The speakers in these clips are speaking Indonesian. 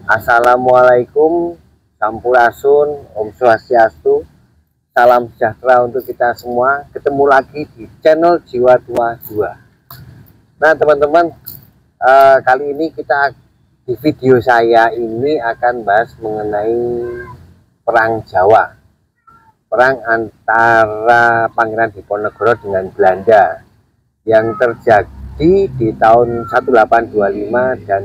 Assalamualaikum, Sampurasun, Om Swastiastu, salam sejahtera untuk kita semua. Ketemu lagi di channel Jiwa Tua 2. Nah teman-teman, kali ini di video saya ini akan bahas mengenai Perang Jawa, perang antara Pangeran Diponegoro dengan Belanda yang terjadi di tahun 1825 dan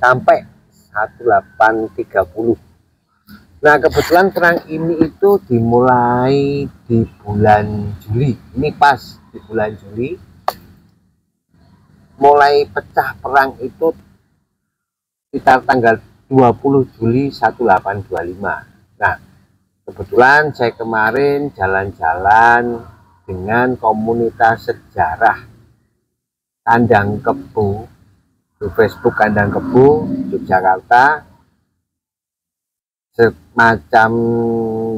sampai 1830. Nah kebetulan perang ini itu dimulai di bulan Juli. Ini pas di bulan Juli. Mulai pecah perang itu sekitar tanggal 20 Juli 1825. Nah kebetulan saya kemarin jalan-jalan dengan komunitas sejarah Kandang Kebu di Facebook Kandang Kebu Yogyakarta, semacam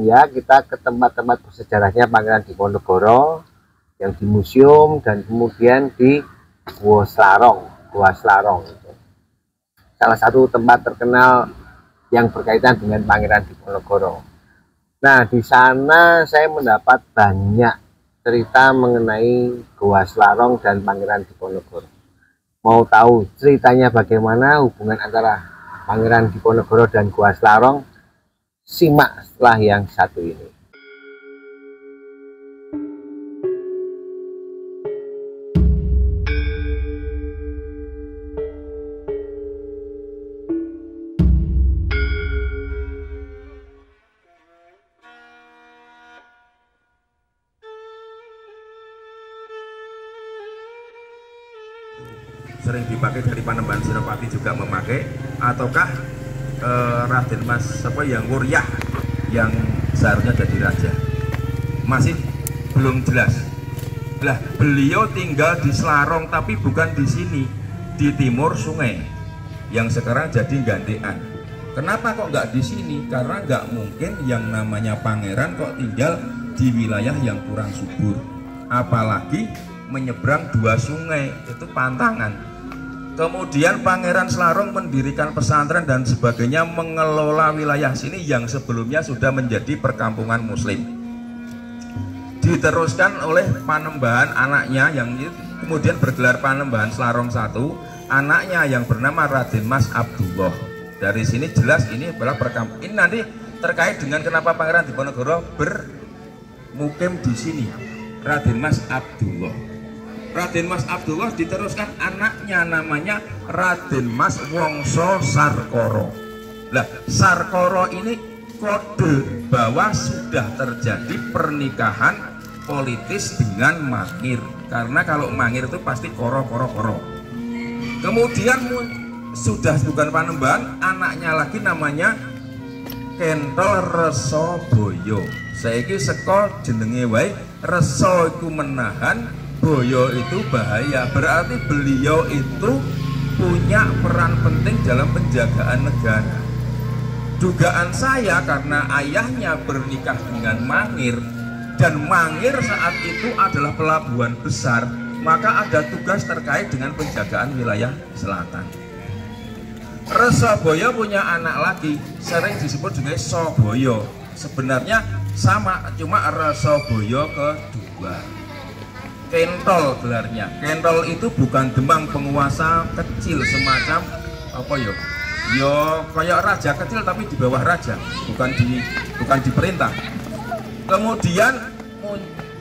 ya kita ke tempat-tempat bersejarahnya Pangeran Diponegoro yang di museum dan kemudian di Gua Slarong itu. Salah satu tempat terkenal yang berkaitan dengan Pangeran Diponegoro. Nah di sana saya mendapat banyak cerita mengenai Gua Slarong dan Pangeran Diponegoro. Mau tahu ceritanya bagaimana hubungan antara Pangeran Diponegoro dan Gua Slarong? Simak setelah yang satu ini. Sering dipakai dari Panembahan Senopati juga memakai, ataukah Raden Mas yang Wuryah yang seharusnya jadi raja, masih belum jelas. Lah beliau tinggal di Slarong tapi bukan di sini, di timur sungai yang sekarang jadi gandean. Kenapa kok nggak di sini? Karena nggak mungkin yang namanya pangeran kok tinggal di wilayah yang kurang subur, apalagi menyeberang dua sungai, itu pantangan. Kemudian Pangeran Slarong mendirikan pesantren dan sebagainya, mengelola wilayah sini yang sebelumnya sudah menjadi perkampungan muslim. Diteruskan oleh Panembahan anaknya yang kemudian bergelar Panembahan Slarong I, anaknya yang bernama Raden Mas Abdullah. Dari sini jelas ini adalah perkampungan. Ini nanti terkait dengan kenapa Pangeran Diponegoro bermukim di sini, Raden Mas Abdullah. Raden Mas Abdullah diteruskan anaknya namanya Raden Mas Wongso Sarkoro. Nah, Sarkoro ini kode bahwa sudah terjadi pernikahan politis dengan Mangir. Karena kalau Mangir itu pasti koro. Kemudian sudah bukan Panembahan, anaknya lagi namanya Kentol Reso Boyo. Saiki seko jenenge wae, Reso iku menahan, Boyo itu bahaya, berarti beliau itu punya peran penting dalam penjagaan negara. Dugaan saya karena ayahnya bernikah dengan Mangir dan Mangir saat itu adalah pelabuhan besar, maka ada tugas terkait dengan penjagaan wilayah selatan. Resoboyo punya anak lagi, sering disebut dengan Soboyo. Sebenarnya sama, cuma Resoboyo kedua. Kentol gelarnya. Kentol itu bukan Demang, penguasa kecil semacam apa yo kayak raja kecil tapi di bawah raja, bukan diperintah. Kemudian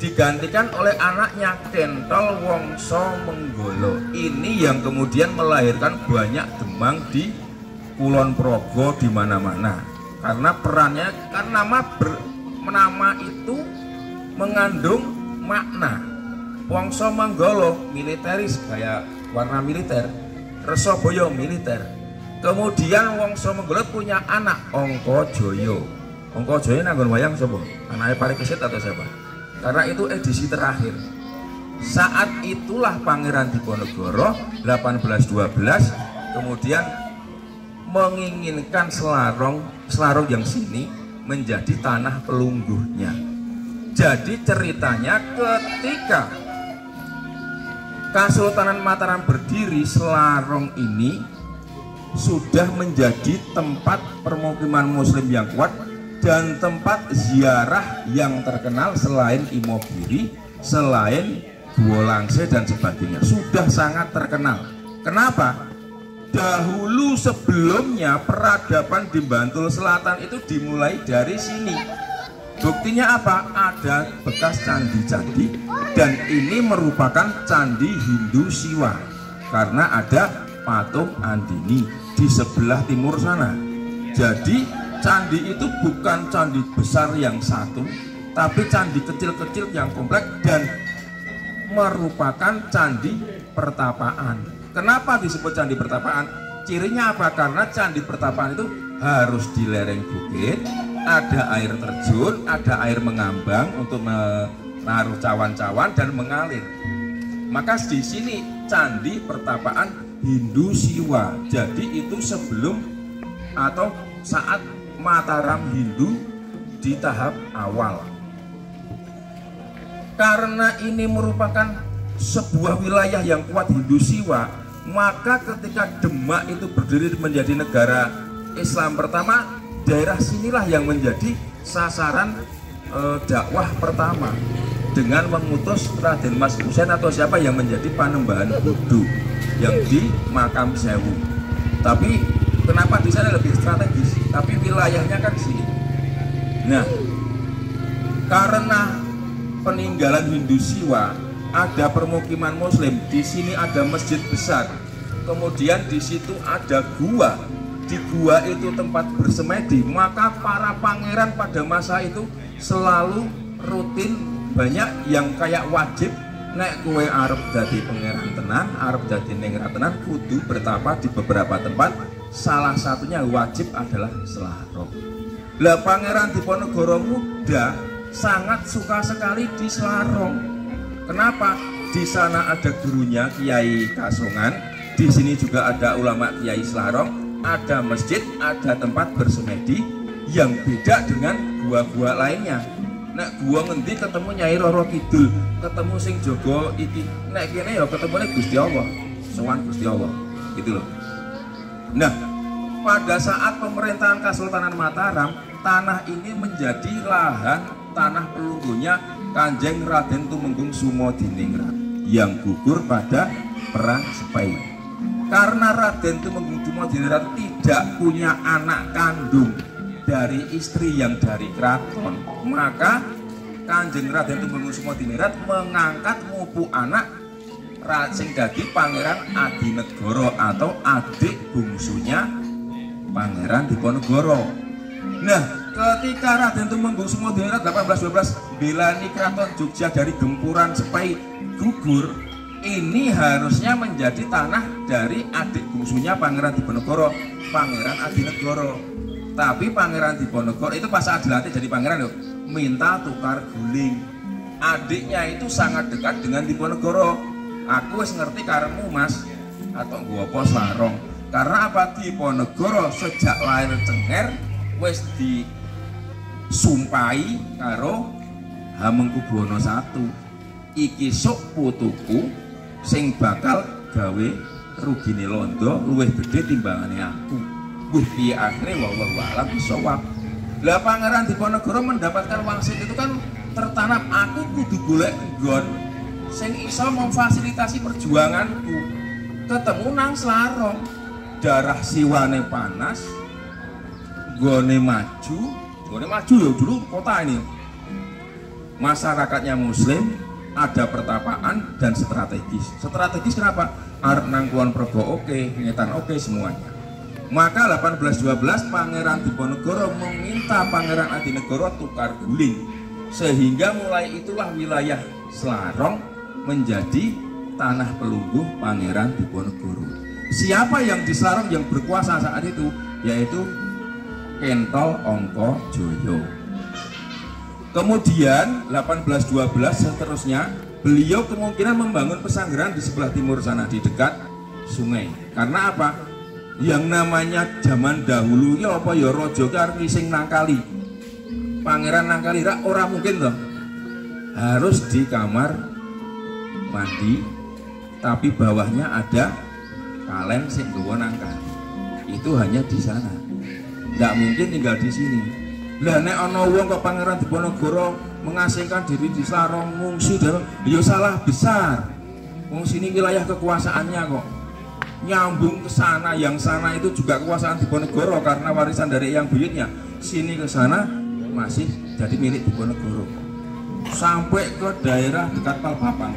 digantikan oleh anaknya Kentol Wongso Menggolo. Ini yang kemudian melahirkan banyak Demang di Kulon Progo di mana-mana. Karena perannya, karena nama itu mengandung makna. Wongso Menggolo militeris, kayak warna militer. Resoboyo militer. Kemudian Wongso Menggolo punya anak Ongko Joyo. Ongko Joyo nanggon wayang sapa? Anaknya Parikesit atau siapa? Karena itu edisi terakhir. Saat itulah Pangeran Diponegoro 1812 kemudian menginginkan Slarong yang sini menjadi tanah pelungguhnya. Jadi ceritanya ketika Kesultanan Mataram berdiri, Slarong ini sudah menjadi tempat permukiman muslim yang kuat dan tempat ziarah yang terkenal selain Imogiri, selain Guwa Langse dan sebagainya. Sudah sangat terkenal. Kenapa? Dahulu sebelumnya peradaban di Bantul Selatan itu dimulai dari sini. Buktinya apa? Ada bekas candi-candi dan ini merupakan candi Hindu Siwa karena ada patung Andini di sebelah timur sana. Jadi candi itu bukan candi besar yang satu, tapi candi kecil-kecil yang kompleks dan merupakan candi pertapaan. Kenapa disebut candi pertapaan? Cirinya apa? Karena candi pertapaan itu harus di lereng bukit, ada air terjun, ada air mengambang untuk menaruh cawan-cawan dan mengalir. Maka di sini candi pertapaan Hindu Siwa. Jadi itu sebelum atau saat Mataram Hindu di tahap awal. Karena ini merupakan sebuah wilayah yang kuat Hindu Siwa, maka ketika Demak itu berdiri menjadi negara Islam pertama, daerah sinilah yang menjadi sasaran dakwah pertama dengan mengutus Raden Mas Husain atau siapa yang menjadi panembahan Buddha yang di Makam Sewu. Tapi kenapa di sana lebih strategis? Tapi wilayahnya kan sini. Nah, karena peninggalan Hindu Siwa, ada permukiman Muslim. Di sini ada masjid besar. Kemudian di situ ada gua. Di gua itu tempat bersemedi. Maka para pangeran pada masa itu selalu rutin, banyak yang kayak wajib nek kue arep dadi pangeran tenan, arep dadi ningrat tenan, kudu bertapa di beberapa tempat. Salah satunya wajib adalah Selarong. Lah Pangeran Diponegoro Muda sangat suka sekali di Selarong. Kenapa? Di sana ada gurunya Kiai Kasongan, di sini juga ada ulama Kiai Selarong, ada masjid, ada tempat bersemedi yang beda dengan gua-gua lainnya. Nek gua ngendi ketemu Nyai Roro Kidul, ketemu sing jogo iki, nek kene ya ketemune Gusti Allah, sowan Gusti Allah, gitu loh. Nah, pada saat pemerintahan Kesultanan Mataram, tanah ini menjadi lahan tanah pelunggunya Kanjeng Raden Tumenggung Sumodiningrat yang gugur pada perang Sepai. Karena Raden Tumenggung Sumodiningrat tidak punya anak kandung dari istri yang dari keraton, maka Kanjeng Raden Tumenggung Sumodiningrat mengangkat mupu anak sing dadi Pangeran Adinegoro atau adik bungsunya Pangeran Diponegoro. Nah, ketika Raden Tumenggung Sumodiningrat 1812 belani keraton Jogja dari gempuran Sepai gugur, ini harusnya menjadi tanah dari adik bungsunya Pangeran Diponegoro, Pangeran Adinegoro. Tapi Pangeran Diponegoro itu pas saat dilantik jadi pangeran loh, minta tukar guling. Adiknya itu sangat dekat dengan Diponegoro. Aku wis ngerti karemu Mas atau gua apa Selarong. Karena apa? Diponegoro sejak lahir Cenger wis disumpahi karo Hamengkubuwono I. Iki sok putuku sing bakal gawe rugine londo luwih gede timbangane aku. Wih, piye akhire wallahu a'lam bishawab. Lah Pangeran Diponegoro mendapatkan wangsit itu kan tertanam, aku kudu golek nggon sing iso memfasilitasi perjuanganku. Ketemu nang Selarong, darah siwane panas, gone maju ya dulu kota ini. Masyarakatnya Muslim, ada pertapaan dan strategis. Strategis kenapa? Arep nang Kulon Progo oke, Ngetan oke semuanya. Maka 1812 Pangeran Diponegoro meminta Pangeran Adinegoro tukar guling, sehingga mulai itulah wilayah Selarong menjadi tanah pelungguh Pangeran Diponegoro. Siapa yang di Selarong yang berkuasa saat itu? Yaitu Kentol Ongko Joyo. Kemudian 1812 seterusnya beliau kemungkinan membangun pesanggeran di sebelah timur sana di dekat sungai. Karena apa? Yang namanya zaman dahulu ya apa ya raja ki arep sing nangkali. Pangeran nangkali rak ora mungkin toh. Harus di kamar mandi, tapi bawahnya ada kalen sing nggawa nangkali. itu hanya di sana, nggak mungkin tinggal di sini. Lah nek ana wong kok Pangeran Diponegoro mengasingkan diri di Slarong ngungsi ya salah besar. Wong sini wilayah kekuasaannya kok nyambung ke sana, yang sana itu juga kekuasaan Diponegoro karena warisan dari Eyang Buyutnya. Sini ke sana masih jadi milik Diponegoro sampai ke daerah dekat Palpapan.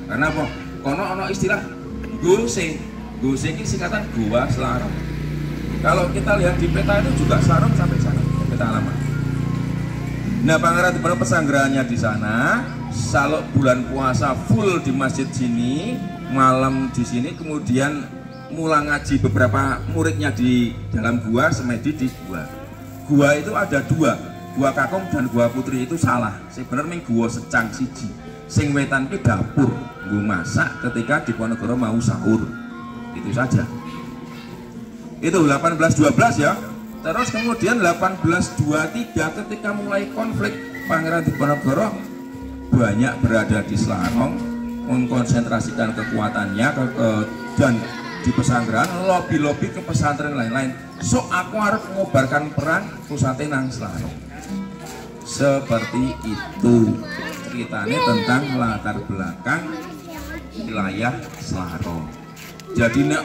Karena apa? Kono ono istilah Gose. Gose ini singkatan Gua Slarong. Kalau kita lihat di peta itu juga Slarong sampai sana, peta lama. Nah, Pangeran Diponegoro pesanggerahannya di sana. Kalau bulan puasa full di masjid sini, malam di sini, kemudian mula ngaji beberapa muridnya di dalam gua, semedi di gua. Gua itu ada dua, Gua Kakung dan Gua Putri itu salah. Sebenarnya gua secang siji. Sing wetan ki dapur, nggo masak ketika Diponegoro mau sahur. Itu saja. Itu 1812 ya. Terus kemudian 1823 ketika mulai konflik, Pangeran Diponegoro banyak berada di Slarong, mengkonsentrasikan kekuatannya dan di pesantren, lobi-lobi ke pesantren lain-lain. So aku harus mengobarkan perang pusatnya nang Slarong. Seperti itu ceritanya tentang latar belakang wilayah Slarong. Jadi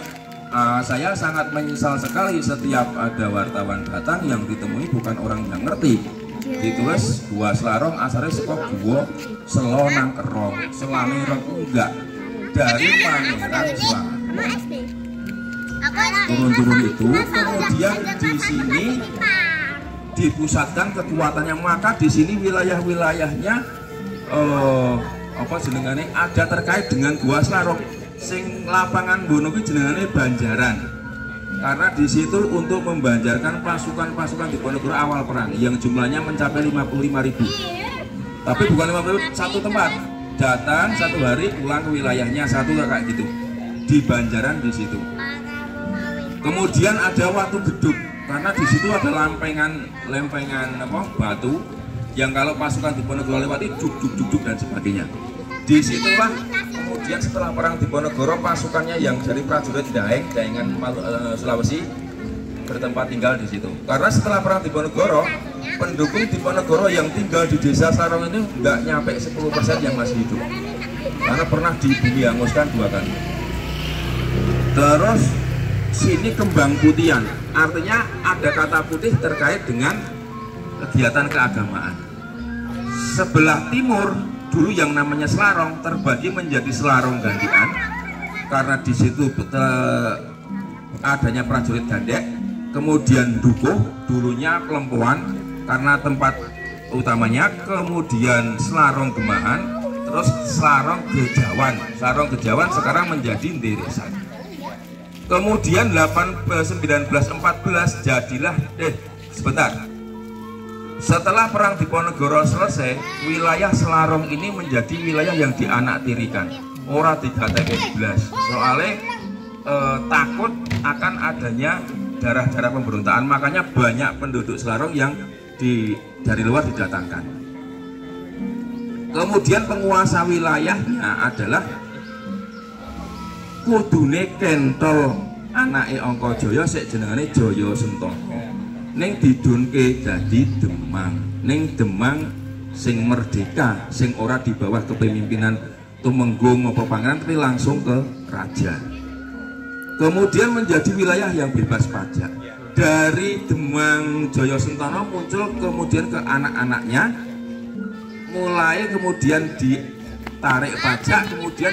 saya sangat menyesal sekali setiap ada wartawan datang yang ditemui bukan orang yang ngerti. Ditulis Gua Slarong asale saka Gua Selonang Kerong, Selane Rong enggak, dari Pangeran Slarong. Turun-turun itu kemudian di sini dipusatkan kekuatannya, maka di sini wilayah-wilayahnya apa jenengane ada terkait dengan Gua Slarong. Sing lapangan Bono kuwi jenengane Banjaran. Karena di situ untuk membanjarkan pasukan-pasukan Diponegoro awal perang yang jumlahnya mencapai 55.000. Tapi bukan 50.000 satu tempat. Datang satu hari pulang ke wilayahnya satu kayak gitu. Di Banjaran di situ. Kemudian ada Watu Geduk karena di situ ada lempengan apa batu yang kalau pasukan Diponegoro lewati duk dan sebagainya. Disitulah kemudian setelah perang Diponegoro pasukannya yang dari prajurit Daengan Sulawesi bertempat tinggal di situ. Karena setelah perang Diponegoro, pendukung Diponegoro yang tinggal di desa Slarong itu nggak nyampe 10% yang masih hidup. Karena pernah dibumi hanguskan 2 kali. Terus sini Kembang Putihan, artinya ada kata putih terkait dengan kegiatan keagamaan. Sebelah timur dulu yang namanya Slarong terbagi menjadi Slarong Gandian karena di situ adanya prajurit Gandek, kemudian Dukuh dulunya Kelempoan karena tempat utamanya, kemudian Slarong Gemahan, terus Slarong Gejawan. Slarong Gejawan sekarang menjadi Nderesan. Kemudian 1914 jadilah setelah perang Diponegoro selesai, wilayah Slarong ini menjadi wilayah yang dianaktirikan. Ora digateke blas. Soalnya takut akan adanya darah-darah pemberontakan, makanya banyak penduduk Slarong yang dari luar didatangkan. Kemudian penguasa wilayahnya adalah kudune Kentol anake Angkajaya sik jenengane Jaya Sentaka. Ning didunke dadi Demang. Ning Demang sing merdeka, sing ora di bawah kepemimpinan Tumenggung apa Pangeran, tapi langsung ke raja. Kemudian menjadi wilayah yang bebas pajak. Dari Demang Jaya Sentana muncul kemudian ke anak-anaknya, mulai kemudian ditarik pajak, kemudian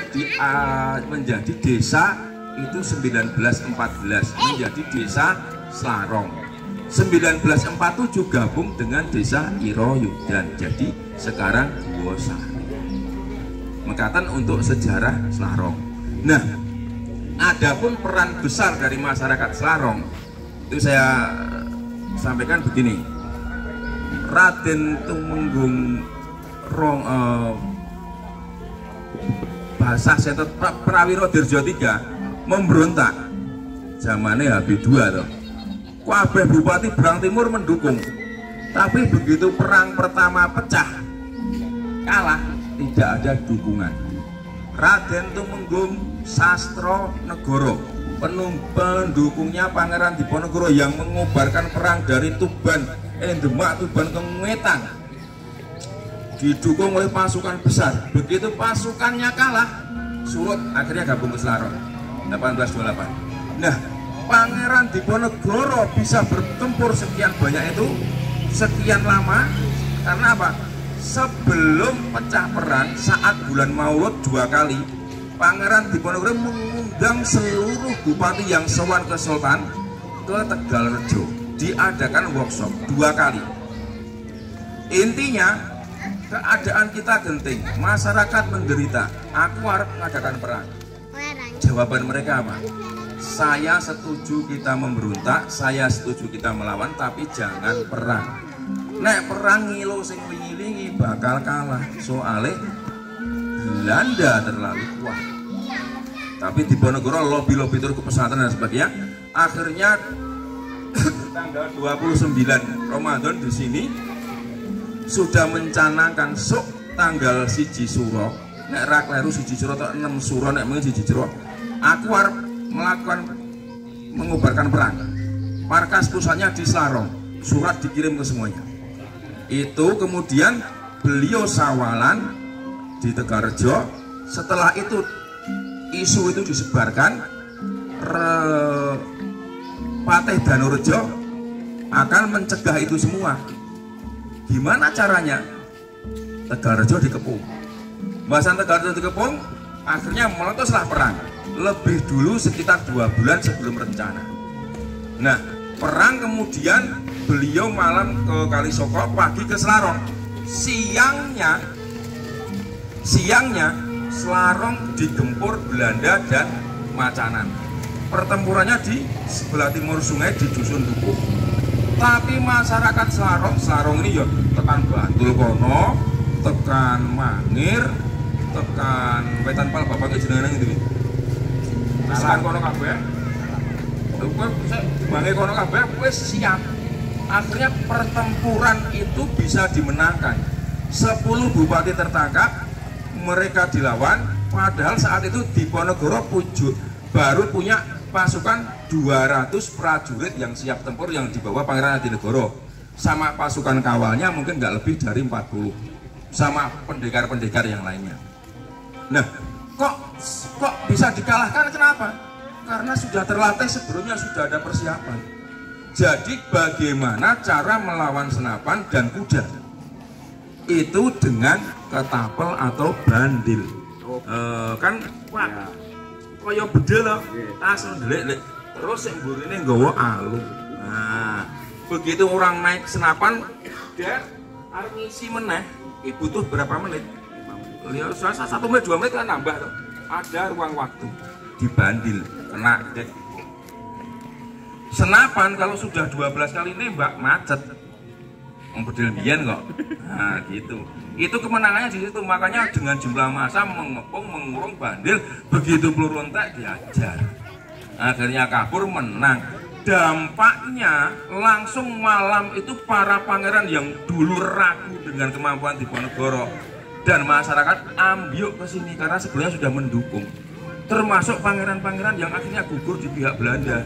menjadi desa itu 1914 menjadi desa Slarong. 1947 gabung dengan desa Iroyudan, jadi sekarang Guosari. Mengatakan untuk sejarah Slarong. Nah, adapun peran besar dari masyarakat Slarong itu saya sampaikan begini. Raden Tumenggung Basah Setot Prawiro Dirjo III memberontak zamannya Habib II loh. Kabeh Bupati Berang Timur mendukung, tapi begitu perang pertama pecah kalah, tidak ada dukungan. Raden Tumenggung Sastro Negoro pendukungnya Pangeran Diponegoro yang mengobarkan perang dari Tuban, Demak, Tuban ke Wetan, didukung oleh pasukan besar. Begitu pasukannya kalah, surut, akhirnya gabung ke Selarong 1828. Nah, Pangeran Diponegoro bisa bertempur sekian banyak itu, sekian lama, karena apa? Sebelum pecah perang, saat bulan Maulud 2 kali, Pangeran Diponegoro mengundang seluruh bupati yang sowan ke Sultan ke Tegalrejo, diadakan workshop 2 kali. Intinya, keadaan kita genting, masyarakat menderita, aku harus mengadakan perang. Jawaban mereka apa? Saya setuju kita memberontak, saya setuju kita melawan, tapi jangan perang. Nek perang ngilu sing wingi-wingi bakal kalah, soalnya Belanda terlalu kuat. Tapi Diponegoro lobby-lobby terus ke pesantren dan sebagainya. Akhirnya tanggal 29 Ramadan di sini sudah mencanangkan sok tanggal 1 Suro, nek ra kleru 1 Suro atau 6 Suro, nek mung 1 Suro, aku harus melakukan mengobarkan perang. Markas pusatnya di Selarong, surat dikirim ke semuanya. Itu kemudian beliau sawalan di Tegalrejo. Setelah itu isu itu disebarkan, Patih Danurejo akan mencegah itu semua. Gimana caranya? Tegalrejo dikepung. Bahasan Tegalrejo dikepung, akhirnya meletuslah perang. Lebih dulu sekitar 2 bulan sebelum rencana. Nah, perang kemudian beliau malam ke Kalisoko, pagi ke Selarong. Siangnya Selarong digempur Belanda dan Macanan. Pertempurannya di sebelah timur sungai di Dusun Dukuh. Tapi masyarakat Selarong ini ya tekan Bantul kono, tekan Mangir, tekan Wetan Pal bapak jenengan itu. Nalan kono kabeh. Mangir kono kabeh wis siap. Akhirnya pertempuran itu bisa dimenangkan. 10 bupati tertangkap, mereka dilawan. Padahal saat itu Diponegoro baru punya pasukan 200 prajurit yang siap tempur yang dibawa Pangeran Adinegoro, sama pasukan kawalnya mungkin nggak lebih dari 40, sama pendekar-pendekar yang lainnya. Nah, kok bisa dikalahkan? Kenapa? Karena sudah terlatih sebelumnya, sudah ada persiapan. Jadi bagaimana cara melawan senapan dan kuda? Itu dengan ketapel atau bandil. Kan wah, kaya bedel loh, asal delik, terus yang burine nggawa alu. Nah, begitu orang naik senapan, dia harus ngisi meneh, butuh berapa menit? Lihat, 1 menit 2 menit kan nambah tuh. Ada ruang waktu dibandil, kena dek. Senapan kalau sudah 12 kali nembak macet, bedil biyen kok. Nah gitu. Itu kemenangannya di situ. Makanya dengan jumlah massa mengepung, mengurung bandil, begitu peluru entek diajar. Akhirnya kabur, menang. Dampaknya langsung malam itu para pangeran yang dulu ragu dengan kemampuan Diponegoro dan masyarakat ambyuk ke sini karena sebelumnya sudah mendukung. Termasuk pangeran-pangeran yang akhirnya gugur di pihak Belanda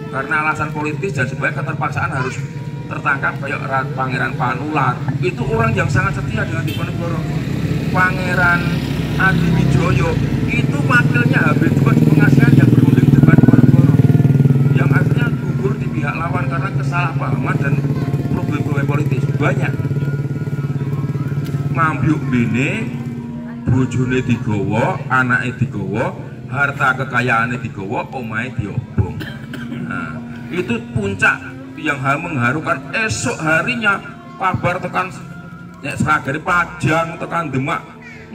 karena alasan politis dan sebagainya, keterpaksaan harus tertangkap. Kayak Pangeran Panular itu orang yang sangat setia dengan Diponegoro. Pangeran Adiwijoyo itu wakilnya Habib juga di pengasihan yang berunding dengan Diponegoro, yang akhirnya gugur di pihak lawan karena kesalahpahaman dan problem-problem politis banyak. Ngambyuk bene, bojone digawa, anake digawa, harta kekayaannya digawa, omahe diobong. Nah, itu puncak yang mengharukan. Esok harinya kabar tekan Sragari, Pajang, tekan Demak,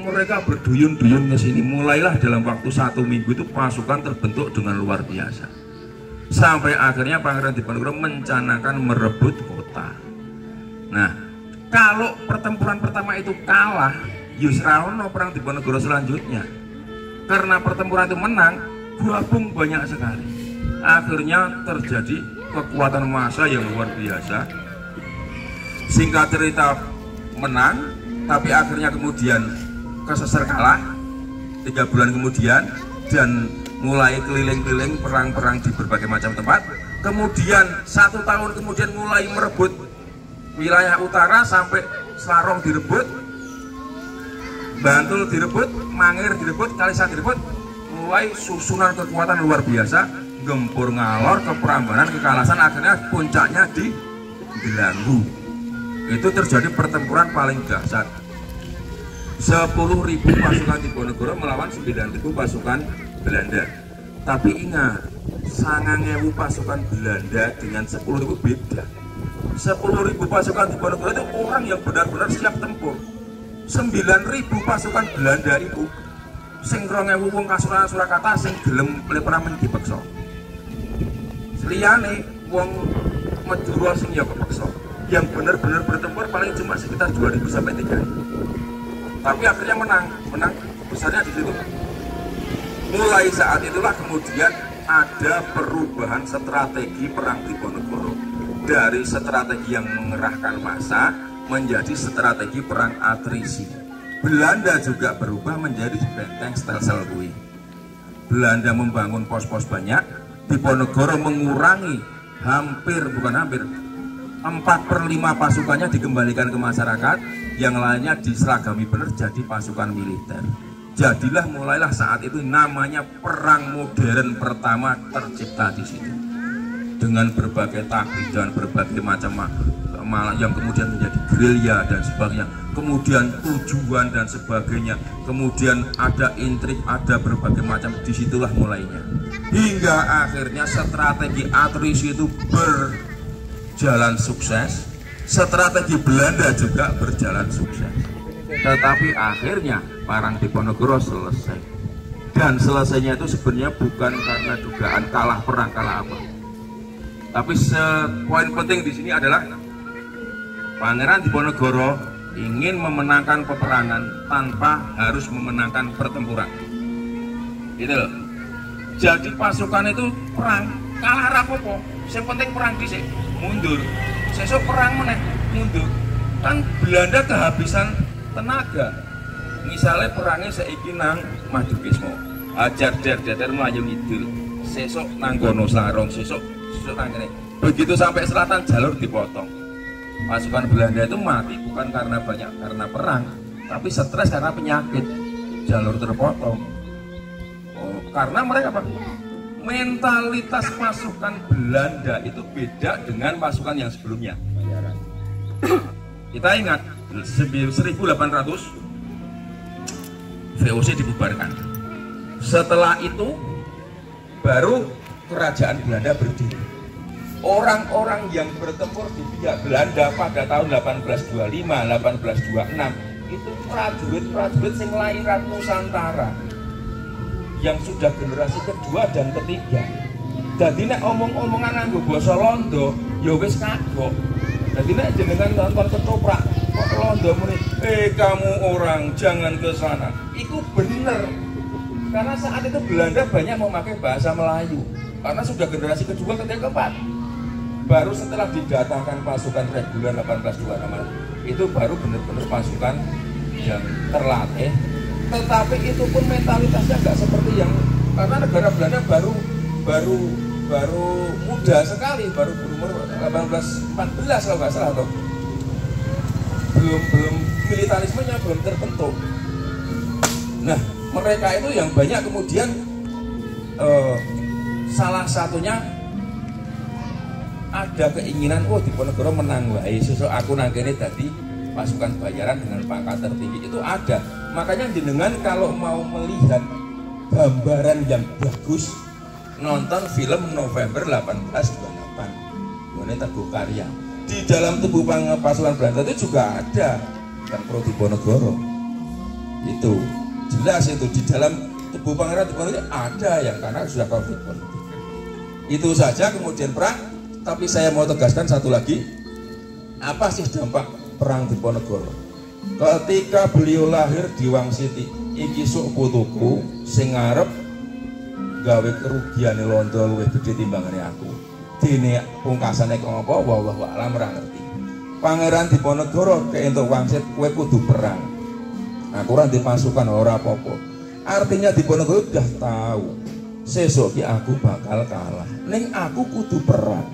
mereka berduyun-duyun ke sini. Mulailah dalam waktu 1 minggu itu pasukan terbentuk dengan luar biasa. Sampai akhirnya Pangeran Diponegoro mencanakan merebut kota. Nah, kalau pertempuran pertama itu kalah, Yusraono perang Diponegoro selanjutnya. Karena pertempuran itu menang, gabung banyak sekali. Akhirnya terjadi kekuatan massa yang luar biasa. Singkat cerita menang, tapi akhirnya kemudian keseser kalah 3 bulan kemudian, dan mulai keliling-keliling perang-perang di berbagai macam tempat. Kemudian 1 tahun kemudian mulai merebut wilayah utara sampai Slarong direbut, Bantul direbut, Mangir direbut, Kalisa direbut. Mulai susunan kekuatan luar biasa, gempur ngalor ke Prambanan, ke Kalasan, akhirnya puncaknya di Gelanggu. Itu terjadi pertempuran paling dahsyat. 10.000 pasukan Diponegoro melawan 9.000 pasukan Belanda. Tapi ingat, 9.000 pasukan Belanda dengan 10.000 beda. 10.000 pasukan Diponegoro itu orang yang benar-benar siap tempur. 9.000 pasukan Belanda itu sing 2.000 wong Kasunanan Surakarta sing gelem pelepramen dipeksa. Liyane wong Madura sing ya kepeksa. Yang benar-benar bertempur paling cuma sekitar 2.000 sampai 3.000. Tapi akhirnya menang besarnya di situ. Mulai saat itulah kemudian ada perubahan strategi perang Diponegoro dari strategi yang mengerahkan massa menjadi strategi perang atrisi. Belanda juga berubah menjadi benteng stelsel kui. Belanda membangun pos-pos banyak, Diponegoro mengurangi hampir 4/5 pasukannya dikembalikan ke masyarakat, yang lainnya diseragami benar jadi pasukan militer. Jadilah mulailah saat itu namanya perang modern pertama tercipta di situ. Dengan berbagai taktik dan berbagai macam yang kemudian menjadi gerilya dan sebagainya, kemudian tujuan dan sebagainya, kemudian ada intrik, ada berbagai macam, disitulah mulainya. Hingga akhirnya strategi atrisi itu berjalan sukses, strategi Belanda juga berjalan sukses. Tetapi akhirnya perang Diponegoro selesai. Dan selesainya itu sebenarnya bukan karena dugaan kalah perang, kalah apa. Tapi poin penting di sini adalah Pangeran Diponegoro ingin memenangkan peperangan tanpa harus memenangkan pertempuran. Gitu loh. Jadi pasukan itu perang, kalah rapopo. Yang penting perang dhisik, mundur. Sesuk perang meneh, mundur. Kan Belanda kehabisan tenaga. Misalnya perangnya saiki nang Madukismo, ajar der melayu ngidul, sesuk nang kono Slarong, sesuk nang kene. Begitu sampai selatan jalur dipotong. Pasukan Belanda itu mati bukan karena karena perang, tapi stres karena penyakit. Jalur terpotong. Oh, karena mereka apa? Mentalitas pasukan Belanda itu beda dengan pasukan yang sebelumnya. Kita ingat 1800 VOC dibubarkan. Setelah itu baru kerajaan Belanda berdiri. Orang-orang yang bertempur di pihak Belanda pada tahun 1825, 1826 itu prajurit-prajurit sing lahiran Nusantara yang sudah generasi kedua dan ketiga. Jadi nek omong-omongan nganggo basa Londo ya wis kagok. Jadi nek jenengan nonton ketoprak kok Londo muni, kamu orang jangan ke sana. Itu bener. Karena saat itu Belanda banyak memakai bahasa Melayu. Karena sudah generasi kedua, ketiga, keempat. Baru setelah didatangkan pasukan reguler 1826 itu baru benar-benar pasukan yang terlatih. Tetapi itu pun mentalitasnya nggak seperti yang, karena negara Belanda baru muda sekali, baru berumur 1814 kalau nggak salah, atau belum militarismenya belum terbentuk. Nah, mereka itu yang banyak kemudian salah satunya ada keinginan, Diponegoro menang wae, sesuk aku nang kene dadi pasukan bayaran dengan pangkat tertinggi. Itu ada. Makanya jenengan kalau mau melihat gambaran yang bagus, nonton film November 1828 ini Teguh Karya. Di dalam tubuh pasukan Belanda itu juga ada yang pro Diponegoro. Itu jelas, itu di dalam tubuh Pangeran Diponegoro ada yang karena sudah konflik politik. Itu saja kemudian perang. Tapi saya mau tegaskan satu lagi, apa sih dampak perang Diponegoro? Ketika beliau lahir di Wangsiti, iki sok putuku sing ngarep gawe kerugian Londo luwih gede timbangane aku. Dene pungkasane kok apa wallahu a'lam ora ngerti. Pangeran Diponegoro keentuk wangsit, kowe kudu perang. Aku ora ndek pasukan ora apa-apa. Artinya Diponegoro sudah tahu sesuk ki aku bakal kalah. Ning aku kudu perang.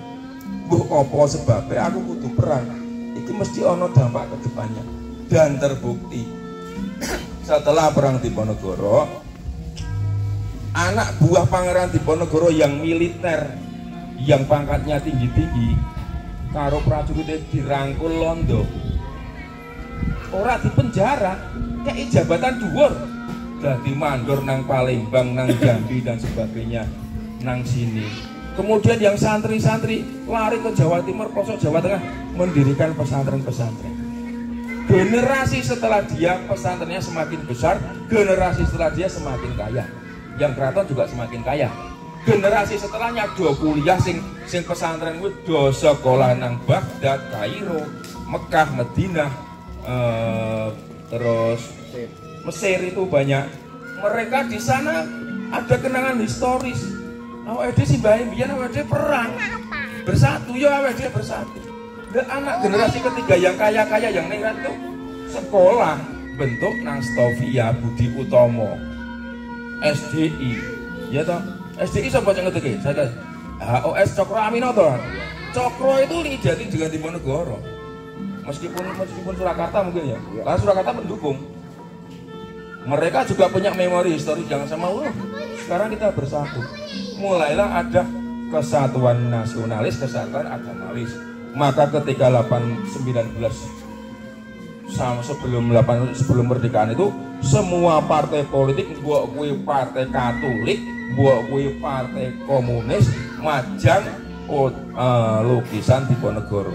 Mbok apa sebabnya aku kudu perang? Iki mesti ana dampak ke depannya. Dan terbukti setelah perang Diponegoro, anak buah Pangeran Diponegoro yang militer, yang pangkatnya tinggi-tinggi, karo prajuritnya dirangkul londo. Ora dipenjara, kayak jabatan dhuwur. Dadi mandor nang Palembang, nang Jambi dan sebagainya, nang sini. Kemudian yang santri-santri lari ke Jawa Timur, pelosok Jawa Tengah, mendirikan pesantren-pesantren. Generasi setelah dia pesantrennya semakin besar, generasi setelah dia semakin kaya. Yang keraton juga semakin kaya. Generasi setelahnya do kuliah sing pesantren kuwi do sekolah nang Baghdad, Kairo, Mekah, Madinah, terus Mesir itu banyak. Mereka di sana ada kenangan historis. Awake dhewe simbahe biyen awake dhewe perang. Bersatu ya awake dhewe bersatu. Dan anak generasi ketiga yang kaya-kaya yang ningrat itu sekolah bentuk nang Stovia Budi Utomo. SDI. Ya toh? SDI sapa sing ngedeke? Saya HOS Cokro Aminoto. Cokro itu dijadi dengan Diponegoro. Meskipun Surakarta mungkin ya. Karena Surakarta pendukung. Mereka juga punya memori historis, jangan sama sekarang kita bersatu. Mulailah ada kesatuan nasionalis, kesatuan agamalis. Maka ketika 19 sama sebelum merdekaan itu semua partai politik, buat kuwi partai Katolik, buat kuwi partai komunis, majang lukisan Diponegoro.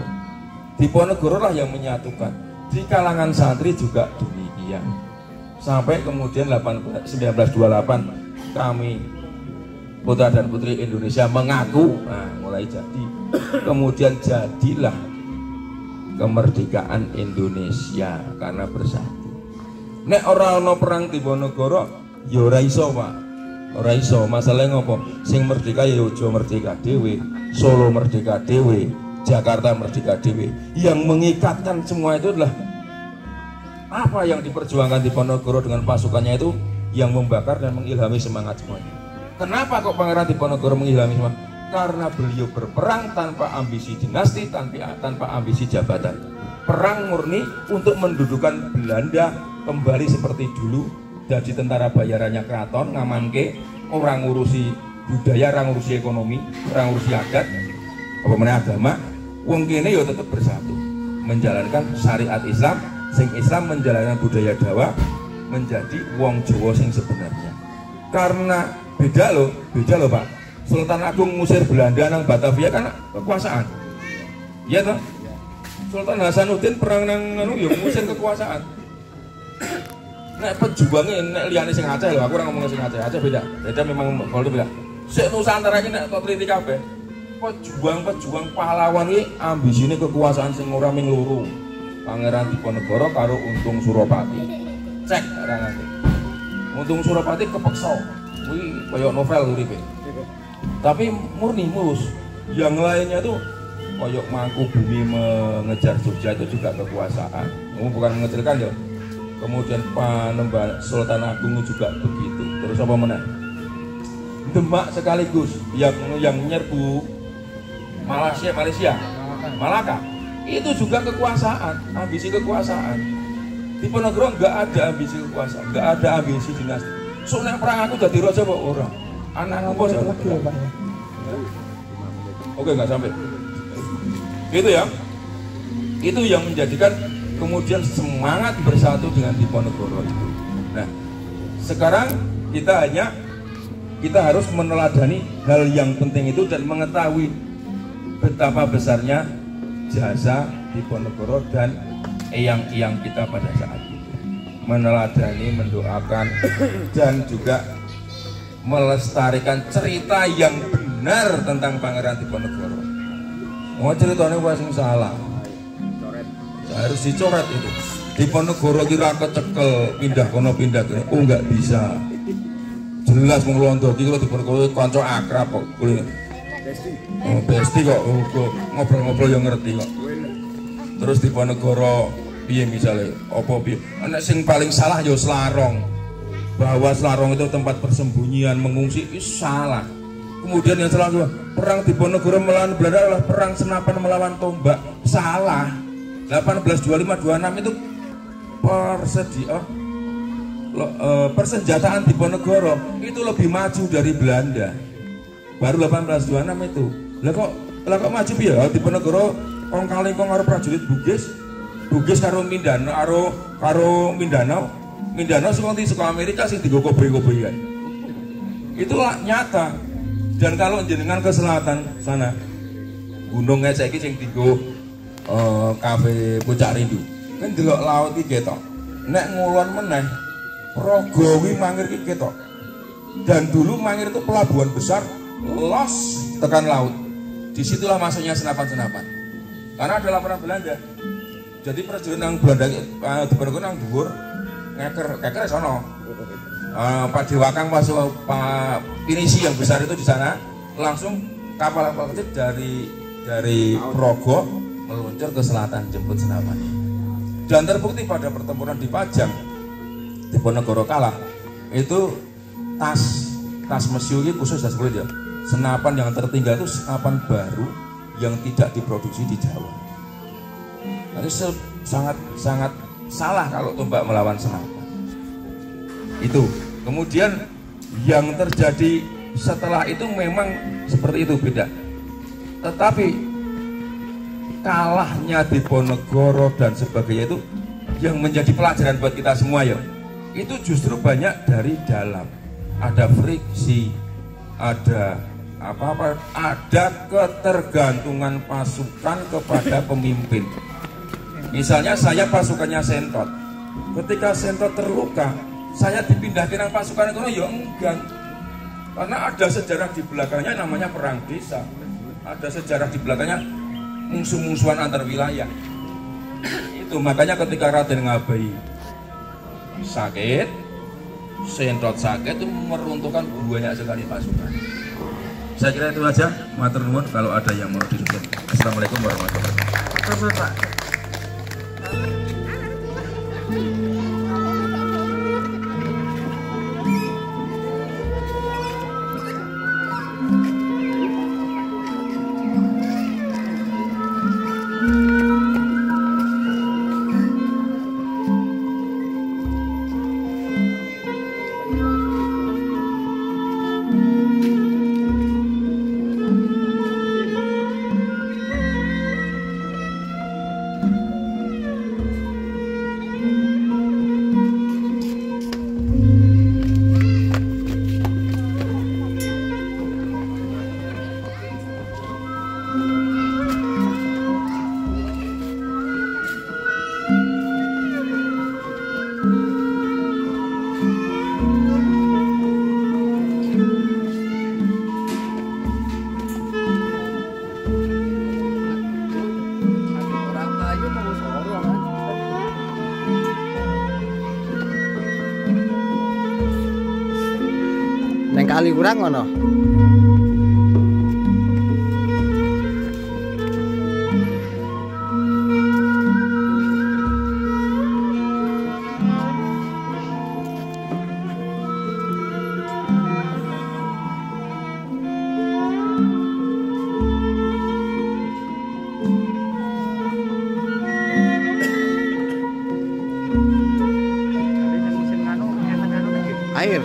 Diponegoro lah yang menyatukan. Di kalangan santri juga demikian. Sampai kemudian 1928 kami putra dan putri Indonesia mengaku, mulai jadi, kemudian jadilah kemerdekaan Indonesia karena bersatu. Nek ora ana perang Diponegoro ya ora iso, Pak. Ora iso. Masalahnya ngopo? Sing merdeka ya Yogyo merdeka dhewe, Solo merdeka dhewe, Jakarta merdeka dhewe. Yang mengikatkan semua itu adalah apa yang diperjuangkan Diponegoro dengan pasukannya itu yang membakar dan mengilhami semangat semuanya. Kenapa kok Pangeran Diponegoro mengilhami semua? Karena beliau berperang tanpa ambisi dinasti, tanpa ambisi jabatan. Perang murni untuk mendudukan Belanda kembali seperti dulu, jadi tentara bayarannya keraton, ngamanke, orang ngurusi budaya, orang ngurusi ekonomi, orang ngurusi adat, apa mana agama, wong kene ya tetap bersatu, menjalankan syariat Islam. Sing Islam menjalankan budaya Jawa menjadi wong Jawa sing sebenarnya. Karena beda loh Pak. Sultan Agung ngusir Belanda nang Batavia kan kekuasaan. Iya toh? Sultan Hasanuddin perang nang ya ngusir kekuasaan. Nek pejuangnya nek liyane sing Aceh lho, aku ora ngomong sing Aceh. Aceh beda. Beda memang kalau beda. Sik Nusantara iki nek tok teliti kabeh. Pejuang pahlawan iki ambisine kekuasaan sing ora ming loro. Pangeran Diponegoro karo Untung Suropati. Cek ranane. Untung Suropati kepeksa. Kuwi koyo novel uripe. Tapi murni mulus. Yang lainnya tuh koyo Mangkubumi mengejar Jogja itu juga kekuasaan. Bukan mengecilkan ya. Kemudian Panembahan Sultan Agung juga begitu. Terus apa meneh? Demak sekaligus yang menyerbu Malaysia, Malaka. Itu juga kekuasaan, ambisi kekuasaan. Diponegoro nggak ada ambisi kekuasaan, nggak ada ambisi dinasti. Soalnya perang aku jadi raja kok orang. Anakku kok jadi raja. Oke, nggak sampai. Gitu ya. Itu yang menjadikan kemudian semangat bersatu dengan Diponegoro itu. Nah, sekarang kita harus meneladani hal yang penting itu dan mengetahui betapa besarnya jasa Diponegoro dan eyang-eyang kita pada saat itu. Meneladani, mendoakan dan juga melestarikan cerita yang benar tentang Pangeran Diponegoro. Mau ceritanya gua sing salah. Harus dicoret itu. Diponegoro kira kecekel pindah kono pindah kene. Oh enggak bisa. Jelas wong Londo iki kalau Diponegoro kanca akrab kok. Oh, besti kok ngobrol-ngobrol yang ngerti kok. Terus Diponegoro piye misalnya apa piye? Nek sing paling salah ya Slarong. bahwa Slarong itu tempat persembunyian mengungsi, itu salah. Kemudian yang salah juga, perang Diponegoro melawan Belanda adalah perang senapan melawan tombak, salah. 1825-26 itu persenjataan Diponegoro itu lebih maju dari Belanda. Baru 1826 itu. Lah kok maju ya Diponegoro kong kali kong karo prajurit Bugis karo Mindanao sing Amerika sing digo koboi-koboi kan. Itulah nyata. Dan kalau jenengan ke selatan sana, gunung saiki sing digo kafe Puncak Rindu. Kan delok laut iki ketok. Nek ngulon meneh Progo kuwi mangir iki ketok. Dan dulu Mangir itu pelabuhan besar los tekan laut. Disitulah masuknya senapan-senapan. Karena ada laporan Belanda. Jadi prajurit yang Belanda Diponegoro nang dhuwur keker sono. Pak Dewakang masuk Pak Pinisi yang besar itu di sana, langsung kapal-kapal kecil dari Progo meluncur ke selatan jemput senapan. Dan terbukti pada pertempuran di Pajang Diponegoro kalah. Itu tas mesiu ini khusus das kulit ya. Senapan yang tertinggal itu senapan baru yang tidak diproduksi di Jawa. Jadi sangat salah kalau tombak melawan senapan. Itu. Kemudian yang terjadi setelah itu memang seperti itu beda. Tetapi kalahnya Diponegoro dan sebagainya itu yang menjadi pelajaran buat kita semua ya. Itu justru banyak dari dalam. Ada friksi, ada ada ketergantungan pasukan kepada pemimpin. Misalnya saya pasukannya Sentot. Ketika Sentot terluka, saya dipindahkan ke pasukan itu ya enggak. Karena ada sejarah di belakangnya namanya perang desa. Ada sejarah di belakangnya musuh-musuhan antar wilayah. Itu makanya ketika Raden Ngabei sakit, Sentot sakit itu meruntuhkan banyak sekali pasukan. Saya kira itu aja. Matur nuwun, kalau ada yang mau disebut. Assalamualaikum warahmatullahi wabarakatuh. Kali kurang ngono. Air.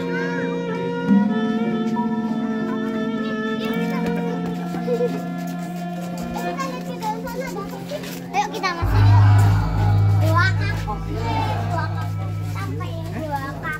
Ayo kita masuk. Dua kapok. Sampai dua kapok.